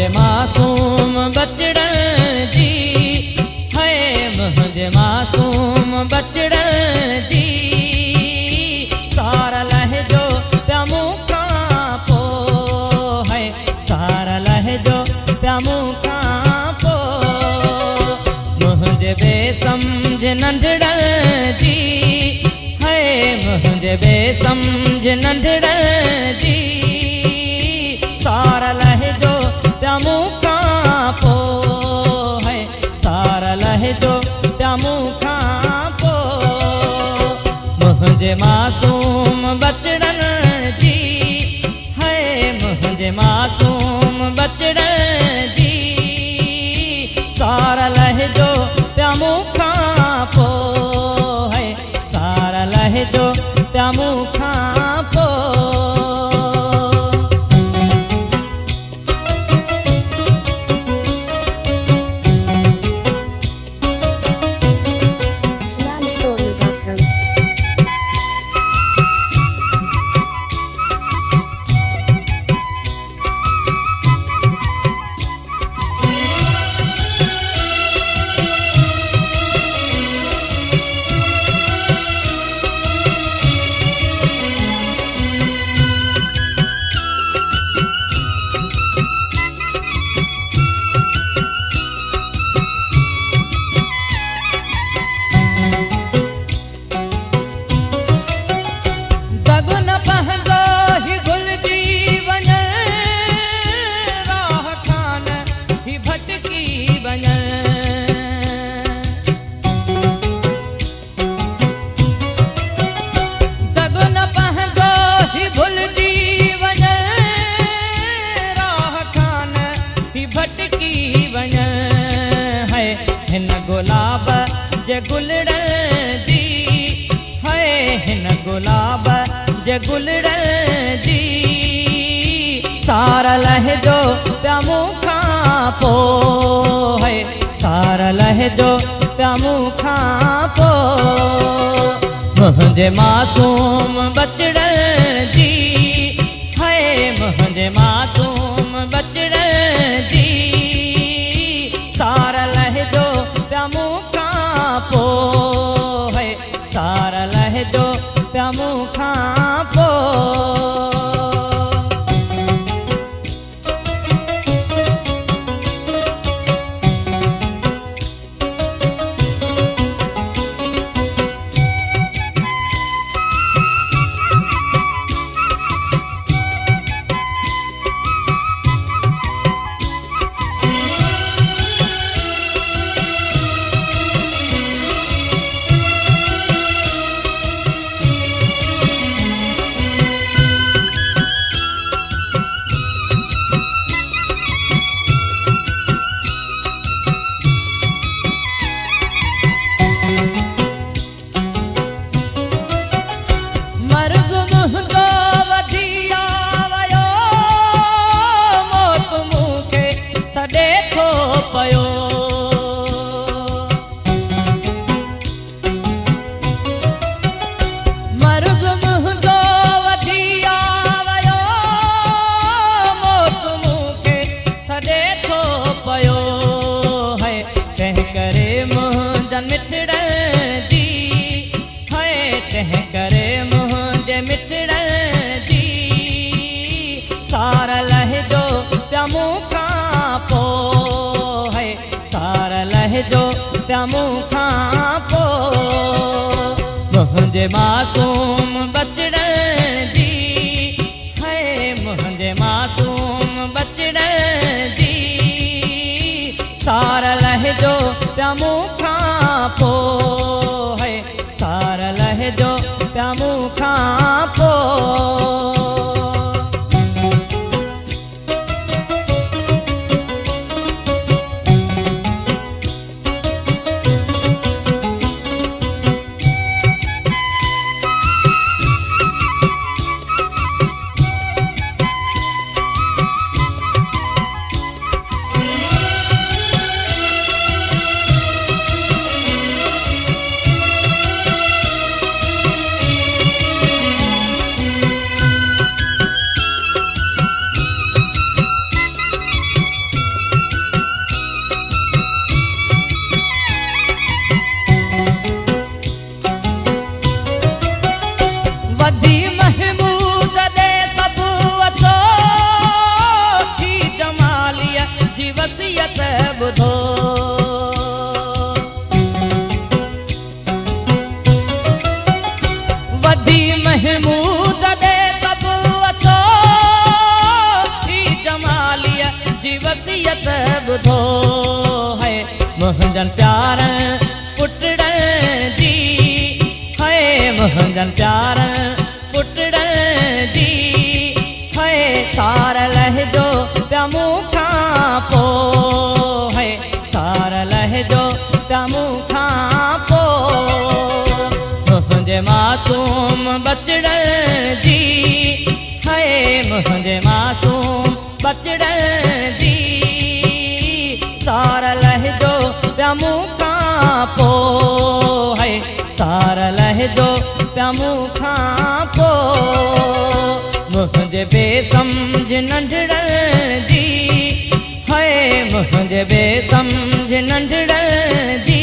मुझे मासूम बचड़न जी है, मुझे मासूम बचड़न जी सारा लहजो प्यामू का पो है, सारा लहजो प्यामू का पो मुझे बेसमझ नंढड़न जी है, मुझे बेसमझ नंढड़न जी सारा लहजो प्यामू का पो है, सारा लहजो प्यामू का पो मुझे मासूम बचड़न जी है, मुझे मासूम बचड़न जी सारा लहजो प्यामू का पो है, सारा लहजो प्यामू का पो गुलाब जे गुलड़न जी है, हिन गुलाब जे गुलड़न जी सारा लहजो प्यामू का पो है, सारा लहजो प्यामू का पो मुझे मासूम बचड़न जी है, मुझे मासूम बचड़न जी सारा लहजो प्यामू का पो है, सारा लहजो प्यामू का पो मिठड़न जी है, तह करे मुझे मिठड़न जी सारा लहजो प्यामू का पो है, सारा लहजो प्यामू का पो मुझे मासूम बचड़न जी है, मुझे मासूम बचड़न जी सारा लहजो प्यामू का पो है, सारा लहजो प्यामू का पो जी वसियत ॿुधो है मुंहिंजनि प्यारनि पुटड़नि जी है मुंहिंजनि प्यारनि पुटड़नि जी है सार लहिजो पिया मूंखां पोइ है सार लहिजो पिया मूंखां पोइ मुंहिंजे मासूम बचड़नि जी है मुंहिंजे मासूम बचड़नि जी सार लहिजो पिया मूंखां पोइ है सार लहिजो पिया मूंखां पोइ मुंहिंजे बेसमझ नंढड़नि जी है मुंहिंजे बेसमझ नंढड़नि जी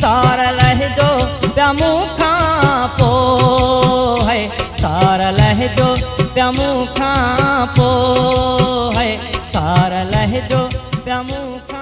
सार लहिजो पिया मूंखां पोइ है सार लहिजो पिया मूंखां पोइ है सार लहिजो पिया मूंखां